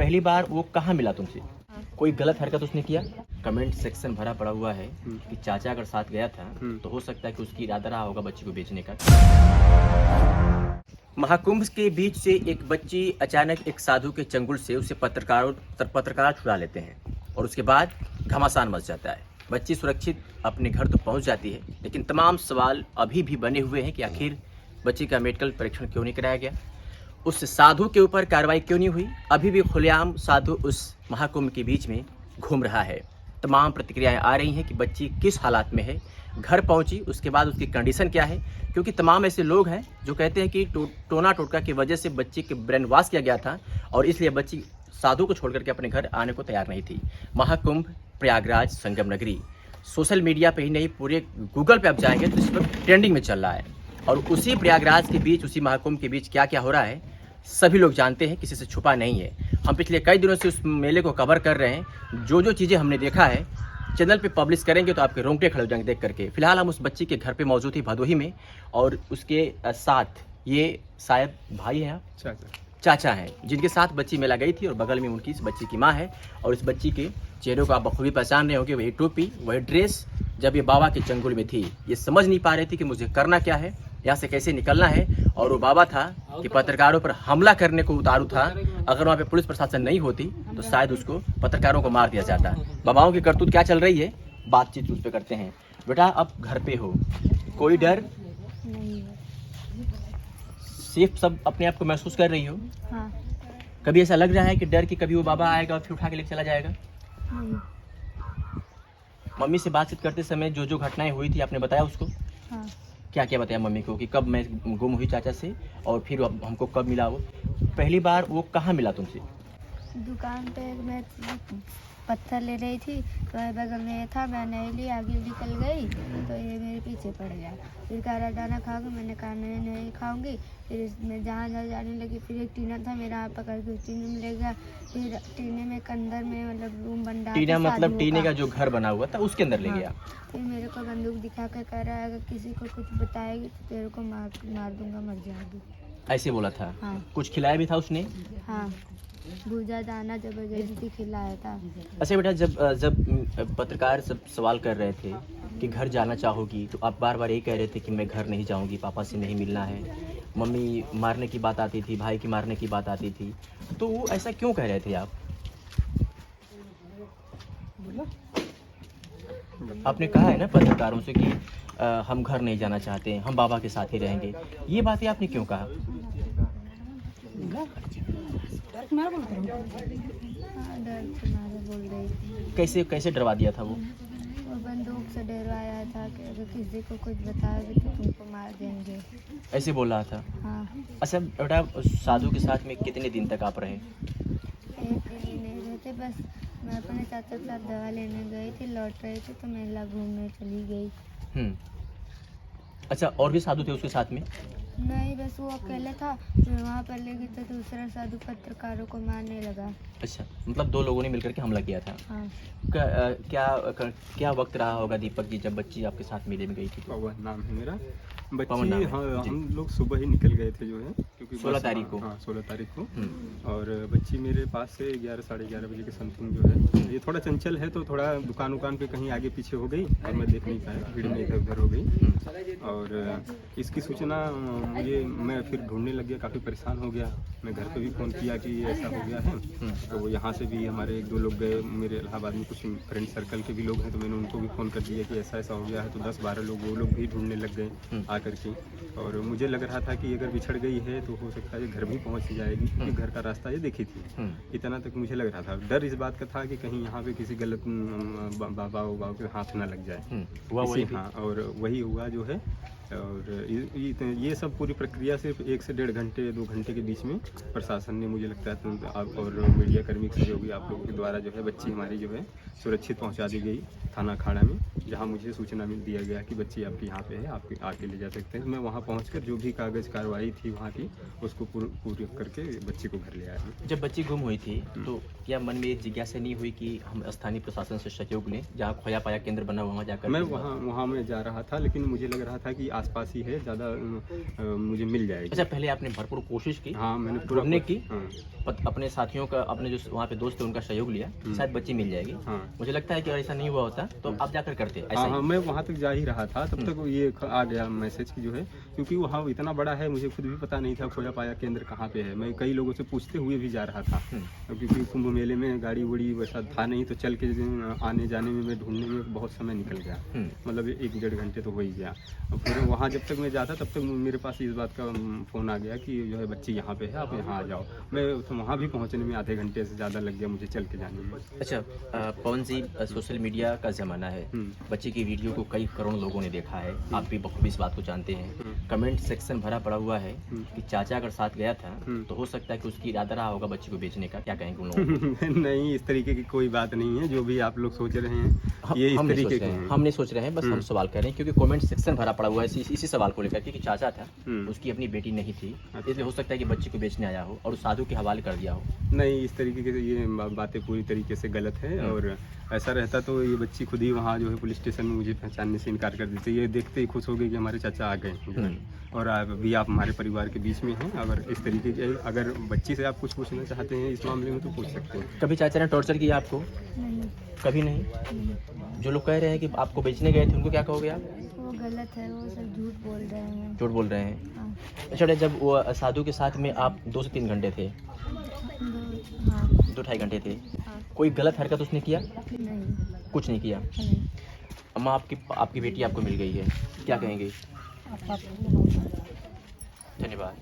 पहली बार वो कहाँ मिला तुमसे? कोई गलत हरकत उसने किया? कमेंट सेक्शन भरा पड़ा हुआ है कि चाचा अगर साथ गया था तो हो सकता है कि उसकी इरादा रहा होगा बच्ची को बेचने का। महाकुंभ के बीच से एक बच्ची अचानक एक साधु के चंगुल से उसे पत्रकार छुड़ा लेते हैं और उसके बाद घमासान मच जाता है। बच्ची सुरक्षित अपने घर तो पहुंच जाती है, लेकिन तमाम सवाल अभी भी बने हुए हैं कि आखिर बच्ची का मेडिकल परीक्षण क्यों नहीं कराया गया, उस साधु के ऊपर कार्रवाई क्यों नहीं हुई। अभी भी खुलेआम साधु उस महाकुंभ के बीच में घूम रहा है। तमाम प्रतिक्रियाएं आ रही हैं कि बच्ची किस हालात में है, घर पहुंची उसके बाद उसकी कंडीशन क्या है, क्योंकि तमाम ऐसे लोग हैं जो कहते हैं कि टोना टोटका की वजह से बच्ची के ब्रेन वॉश किया गया था और इसलिए बच्ची साधु को छोड़ करके अपने घर आने को तैयार नहीं थी। महाकुंभ प्रयागराज संगम नगरी सोशल मीडिया पे ही नहीं, पूरे गूगल पे आप जाएंगे तो इस पर ट्रेंडिंग में चल रहा है। और उसी प्रयागराज के बीच, उसी महाकुंभ के बीच क्या क्या हो रहा है सभी लोग जानते हैं, किसी से छुपा नहीं है। हम पिछले कई दिनों से उस मेले को कवर कर रहे हैं। जो जो चीज़ें हमने देखा है चैनल पे पब्लिश करेंगे तो आपके रोंगटे खड़े हो जाएंगे देख करके। फिलहाल हम उस बच्ची के घर पे मौजूद थी भदोही में, और उसके साथ ये शायद भाई हैं, चाचा हैं, जिनके साथ बच्ची मेला गई थी और बगल में उनकी इस बच्ची की माँ है। और इस बच्ची के चेहरे को आप बखूबी पहचान रहे होंगे, वही टोपी वही ड्रेस जब ये बाबा के चंगुल में थी। ये समझ नहीं पा रही थी कि मुझे करना क्या है, यहाँ से कैसे निकलना है। और वो बाबा था कि पत्रकारों पर हमला करने को उतारू था। अगर वहाँ पे पुलिस प्रशासन नहीं होती तो शायद उसको पत्रकारों को मार दिया जाता। बाबाओं की करतूत क्या चल रही है, बातचीत उस पर करते हैं। बेटा अब घर पे हो, कोई डर नहीं? सेफ सब अपने आप को महसूस कर रही हो? हाँ। कभी ऐसा लग रहा है कि डर कि कभी वो बाबा आएगा और फिर उठा के लेके चला जाएगा? नहीं। मम्मी से बातचीत करते समय जो जो घटनाएं हुई थी आपने बताया उसको? हाँ। क्या क्या बताया मम्मी को कि कब मैं गुम हुई चाचा से और फिर हमको कब मिला वो? पहली बार वो कहाँ मिला तुमसे? दुकान पे मैं पत्थर ले रही थी तो बगल में ये था, मैं नहीं ली, आगे निकल गई तो ये मेरे पीछे पड़ गया। फिर कह रहा दाना खाओगे, मैंने कहा नहीं खाऊंगी। फिर इसमें जहाँ जाने लगी, फिर एक टीना था मेरा हाथ पकड़ के उस टीने में ले गया। फिर टीने में अंदर में मतलब रूम बन रहा था, टीना मतलब टीने का जो घर बना हुआ था उसके अंदर ले हाँ। गया। फिर मेरे को बंदूक दिखा कर कह रहा है अगर किसी को कुछ बताएगी तो तेरे को मार दूंगा, मर जाएगी। ऐसे बोला था? हाँ। कुछ खिलाया भी था उसने? हाँ, भूजा दाना जबरदस्ती खिलाया था। अच्छा बेटा, जब पत्रकार सब सवाल कर रहे थे कि घर जाना चाहोगी तो आप बार बार यही कह रहे थे कि मैं घर नहीं जाऊंगी, पापा से नहीं मिलना है। मम्मी मारने की बात आती थी, भाई की मारने की बात आती थी, तो वो ऐसा क्यों कह रहे थे आप? आपने कहा है ना पत्रकारों से कि हम घर नहीं जाना चाहते, हम बाबा के साथ ही रहेंगे। ये बातें आपने क्यों कहा? हाँ, डर से मारे बोल रही थी। कैसे डरवा दिया था वो? वो बंदूक से डरवाया था कि अगर किसी को कुछ बताओगे तो तुमको मार देंगे। ऐसे बोल रहा था? हाँ। अच्छा बेटा, साधु के साथ में कितने दिन तक आप रहे? एक दिन ही नहीं रहते, बस मैं अपने चाचा के साथ दवा लेने गई थी, लौट रही थी तो मेला घूमने चली गई। अच्छा, और भी साधु थे उसके साथ में? नहीं, बस वो अकेले था। मैं वहाँ पर ले गई तो दूसरा साधु पत्रकारों को मारने लगा। अच्छा, मतलब दो लोगों ने मिलकर के हमला किया था। हाँ। क्या वक्त रहा होगा दीपक जी जब बच्ची आपके साथ मेले में गई थी? पवन नाम है मेरा। बच्ची पवन नाम है, हाँ, जी। हम लोग सुबह ही निकल गए थे जो है, क्योंकि 16 तारीख को। हाँ 16 तारीख को। और बच्ची मेरे पास से 11 साढ़े 11 बजे के समथिंग जो है, ये थोड़ा चंचल है तो थोड़ा दुकान पे कहीं आगे पीछे हो गई और मैं देख नहीं पाया, भीड़ में इधर उधर हो गई। और इसकी सूचना मैं फिर ढूंढने लग गया, काफ़ी परेशान हो गया। मैं घर पे भी फ़ोन किया कि ये ऐसा हो गया है, तो यहाँ से भी हमारे एक दो लोग गए, मेरे इलाहाबाद में कुछ फ्रेंड सर्कल के भी लोग हैं, तो मैंने उनको भी फ़ोन कर दिया कि ऐसा ऐसा हो गया है। तो 10-12 लोग वो लोग भी ढूंढने लग गए आकर के। और मुझे लग रहा था कि अगर बिछड़ गई है तो हो सकता है घर भी पहुँच जाएगी, क्योंकि घर का रास्ता ये देखी थी। इतना तक मुझे लग रहा था। डर इस बात का था कि कहीं यहाँ पे किसी गलत बाबा के हाथ ना लग जाए। हाँ, और वही हुआ जो है। और ये सब पूरी प्रक्रिया सिर्फ 1 से 1.5 घंटे 2 घंटे के बीच में प्रशासन ने, मुझे लगता है आप और मीडिया कर्मी सहयोगी आप लोगों के द्वारा जो है बच्ची हमारी जो है सुरक्षित पहुंचा दी गई। थाना अखाड़ा में, जहाँ मुझे सूचना मिल दिया गया कि बच्ची आपके यहाँ पे है, आप आके ले जा सकते हैं। मैं वहाँ पहुँचकर जो भी कागज़ कार्रवाई थी वहाँ की उसको पूरी करके बच्ची को घर ले आया हूँ। जब बच्ची गुम हुई थी तो क्या मन में जिज्ञासा नहीं हुई कि हम स्थानीय प्रशासन से सहयोग लें, जहाँ खोया पाया केंद्र बना वहाँ जाकर? मैं वहाँ मैं जा रहा था, लेकिन मुझे लग रहा था कि आसपास ही है, ज़्यादा मुझे मिल जाएगी। अच्छा, पहले आपने भरपूर कोशिश की? हाँ, मैंने ढूंढने की। हाँ। अपने साथियों का, अपने जो वहाँ पे दोस्त थे उनका सहयोग लिया, शायद बच्ची मिल जाएगी। हाँ। मुझे लगता है कि अगर ऐसा नहीं हुआ होता तो आप जाकर करते ऐसा हाँ ही। हाँ, मैं वहाँ तक जा ही रहा था, तब तक ये आ गया मैसेज की जो है, क्योंकि वहाँ इतना बड़ा है, मुझे खुद भी पता नहीं था खोया पाया केंद्र कहाँ पे है। मैं कई लोगों से पूछते हुए भी जा रहा था, क्योंकि कुंभ मेले में गाड़ी उड़ी वैसा था नहीं, तो चल के आने जाने में, मैं ढूंढने में बहुत समय निकल गया, मतलब 1-1.5 घंटे तो हो ही गया। और फिर वहाँ जब तक मैं जाता तब तक मेरे पास इस बात का फ़ोन आ गया कि जो है बच्ची यहाँ पे है, आप यहाँ आ जाओ। मैं तो वहाँ भी पहुँचने में आधे घंटे से ज़्यादा लग गया मुझे चल के जाने में। अच्छा पवन जी, सोशल मीडिया का ज़माना है, बच्चे की वीडियो को कई करोड़ लोगों ने देखा है, आप भी बखूबी इस बात को जानते हैं। कमेंट सेक्शन भरा पड़ा हुआ है कि चाचा अगर साथ गया था तो हो सकता है कि उसकी इरादा रहा होगा बच्ची को बेचने का, क्या कहेंगे उन लोगों को? नहीं, इस तरीके की कोई बात नहीं है, जो भी आप लोग सोच रहे हैं ये इस तरीके के हैं। हम नहीं सोच रहे हैं, बस हम सवाल कर रहे हैं, क्योंकि कमेंट सेक्शन भरा पड़ा हुआ है इसी सवाल को लेकर कि चाचा था, उसकी अपनी बेटी नहीं थी, इसलिए हो सकता है कि बच्ची को बेचने आया हो और उस साधु के हवाले कर दिया हो। नहीं, इस तरीके के ये बातें पूरी तरीके से गलत है, और ऐसा रहता तो ये बच्ची खुद ही वहाँ जो है पुलिस स्टेशन में मुझे पहचानने से इनकार कर देती। ये देखते ही खुश हो गई कि हमारे चाचा आ गए, और अभी आप हमारे परिवार के बीच में हैं। अगर इस तरीके के, अगर बच्ची से आप कुछ पूछना चाहते हैं इस मामले में तो पूछ सकते हैं। कभी चाचा ने टॉर्चर किया आपको? नहीं। कभी नहीं। जो लोग कह रहे हैं कि आपको बेचने गए थे उनको क्या कहोगे आप? वो गलत है, वो सब झूठ बोल रहे हैं। झूठ बोल रहे हैं। हाँ। अच्छा, जब वो साधु के साथ में आप 2 से 3 घंटे थे, 2-2.5 घंटे थे, कोई गलत हरकत उसने किया? नहीं। कुछ नहीं किया। नहीं। अम्मा, आपकी बेटी आपको मिल गई है, क्या कहेंगे? धन्यवाद।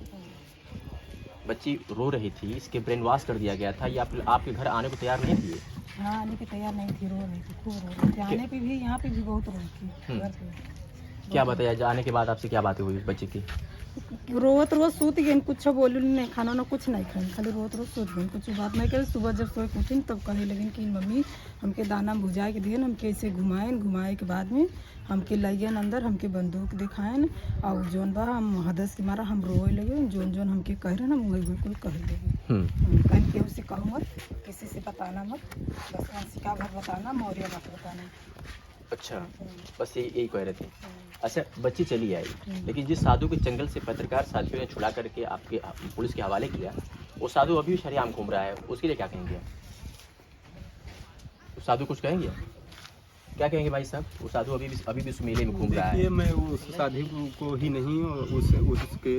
बच्ची रो रही थी, इसके ब्रेन वॉश कर दिया गया था, ये आपके घर आने को तैयार नहीं थी? हाँ, आने के तैयार नहीं थी, रो रही थी, खूब रो रही थी। आने पे भी, यहाँ पे भी बहुत रो रही थी घर पे। क्या बताया, जाने के बाद आपसे क्या बातें हुई बच्चे की? रोत रोज सूत गई, कुछ बोलू नहीं, खाना ना कुछ नहीं खाई, खाली रोत रोज सूत गई, कुछ बात नहीं करी। सुबह जब सोए उठी तब कहे लगी कि मम्मी हमके दाना भुजा के दिए, हमके ऐसे घुमाए के बाद में हमके लाइयन अंदर, हमके बंदूक दिखाएन, और जोन बा हम हदस के मारा हम रोए लगे, जोन जोन हमके कह रहे ना वही बिल्कुल कह लगे। कहीं के उसे कहो मत, किसी से बताना मत, बस वंशिका भर बताना, मौर्य मत बताना। अच्छा, बस यही कह रहे थे। अच्छा, बच्ची चली आई, लेकिन जिस साधु के जंगल से पत्रकार साथियों ने छुड़ा करके आपके पुलिस के हवाले किया, वो साधु अभी भी शरेआम घूम रहा है, उसके लिए क्या कहेंगे? उस साधु कुछ कहेंगे? क्या कहेंगे भाई साहब? वो साधु अभी भी उस मेले में घूम रहा है। देखिए, मैं उस साधु को ही नहीं, उसके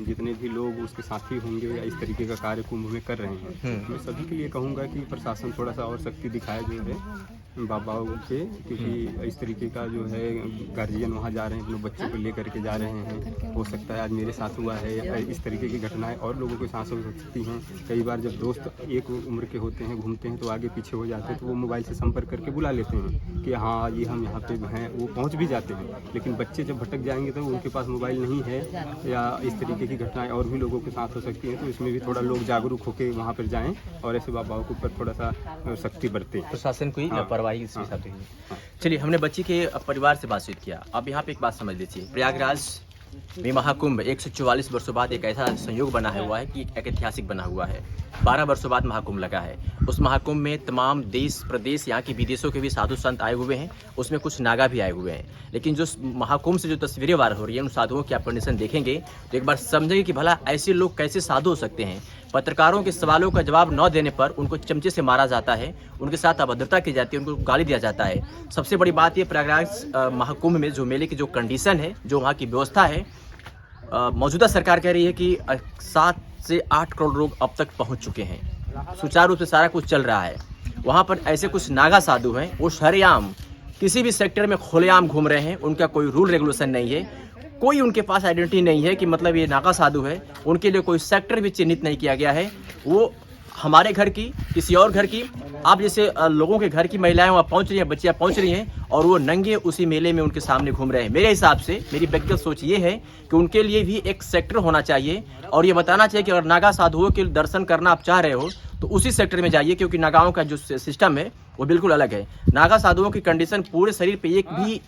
जितने भी लोग उसके साथी होंगे या इस तरीके का कार्य कुंभ में कर रहे हैं, मैं सभी के लिए कहूँगा कि प्रशासन थोड़ा सा और सख्ती दिखाए जो है बाबाओं के, क्योंकि इस तरीके का जो है गार्जियन वहाँ जा रहे हैं, अपने बच्चों को लेकर के जा रहे हैं। हो सकता है आज मेरे साथ हुआ है, या इस तरीके की घटनाएं और लोगों के साथ हो सकती हैं। कई बार जब दोस्त एक उम्र के होते हैं, घूमते हैं, तो आगे पीछे हो जाते हैं, तो वो मोबाइल से संपर्क करके बुला लेते हैं कि हाँ ये हम यहाँ पे हैं, वो पहुँच भी जाते हैं। लेकिन बच्चे जब भटक जाएंगे तो उनके पास मोबाइल नहीं है, या इस तरीके की घटनाएं और भी लोगों के साथ हो सकती हैं। तो इसमें भी थोड़ा लोग जागरूक होकर वहाँ पर जाएँ और ऐसे बाबाओं के ऊपर थोड़ा सा सख्ती बरतें। प्रशासन को ही लापरवाही इसके साथ हुई है। चलिए, हमने बच्ची के परिवार से बातचीत किया। अब यहाँ पे एक बात समझ लीजिए, प्रयागराज में महाकुंभ 144 वर्षों बाद एक ऐसा संयोग बना हुआ है कि एक ऐतिहासिक बना हुआ है। 12 वर्षों बाद महाकुंभ लगा है। उस महाकुंभ में तमाम देश प्रदेश, यहाँ के विदेशों के भी साधु संत आए हुए हैं, उसमें कुछ नागा भी आए हुए हैं। लेकिन जो महाकुंभ से जो तस्वीरें वायरल हो रही हैं, उन साधुओं की आप कंडीशन देखेंगे तो एक बार समझेंगे कि भला ऐसे लोग कैसे साधु हो सकते हैं। पत्रकारों के सवालों का जवाब न देने पर उनको चमचे से मारा जाता है, उनके साथ अभद्रता की जाती है, उनको गाली दिया जाता है। सबसे बड़ी बात ये, प्रयागराज महाकुंभ में जो मेले की जो कंडीशन है, जो वहाँ की व्यवस्था है, मौजूदा सरकार कह रही है कि 7 से 8 करोड़ लोग अब तक पहुँच चुके हैं, सुचारू रूप से सारा कुछ चल रहा है। वहाँ पर ऐसे कुछ नागा साधु हैं, वो शरेआम किसी भी सेक्टर में खुलेआम घूम रहे हैं, उनका कोई रूल रेगुलेशन नहीं है, कोई उनके पास आइडेंटिटी नहीं है कि मतलब ये नागा साधु है, उनके लिए कोई सेक्टर भी चिन्हित नहीं किया गया है। वो हमारे घर की, किसी और घर की, आप जैसे लोगों के घर की महिलाएं वहाँ पहुँच रही हैं, बच्चियाँ पहुँच रही हैं, और वो नंगे उसी मेले में उनके सामने घूम रहे हैं। मेरे हिसाब से, मेरी व्यक्तिगत सोच ये है कि उनके लिए भी एक सेक्टर होना चाहिए, और ये बताना चाहिए कि अगर नागा साधुओं के दर्शन करना आप चाह रहे हो तो उसी सेक्टर में जाइए, क्योंकि नागाओं का जो सिस्टम है वो बिल्कुल अलग है। नागा साधुओं की कंडीशन, पूरे शरीर पे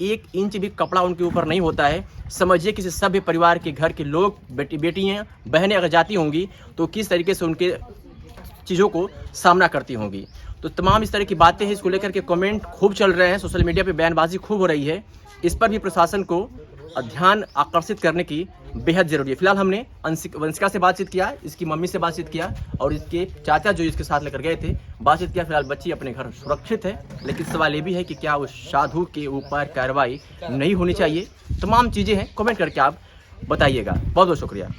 एक इंच भी कपड़ा उनके ऊपर नहीं होता है। समझिए किसी सभ्य परिवार के घर के लोग, बेटियाँ बहनें अगर जाती होंगी तो किस तरीके से उनके चीज़ों को सामना करती होंगी। तो तमाम इस तरह की बातें हैं, इसको लेकर के कमेंट खूब चल रहे हैं, सोशल मीडिया पे बयानबाजी खूब हो रही है। इस पर भी प्रशासन को ध्यान आकर्षित करने की बेहद जरूरी है। फिलहाल हमने वंशिका से बातचीत किया, इसकी मम्मी से बातचीत किया और इसके चाचा जो इसके साथ लेकर गए थे बातचीत किया। फिलहाल बच्ची अपने घर सुरक्षित है, लेकिन सवाल ये भी है कि क्या उस साधु के ऊपर कार्रवाई नहीं होनी चाहिए। तमाम चीज़ें हैं, कमेंट करके आप बताइएगा। बहुत बहुत शुक्रिया।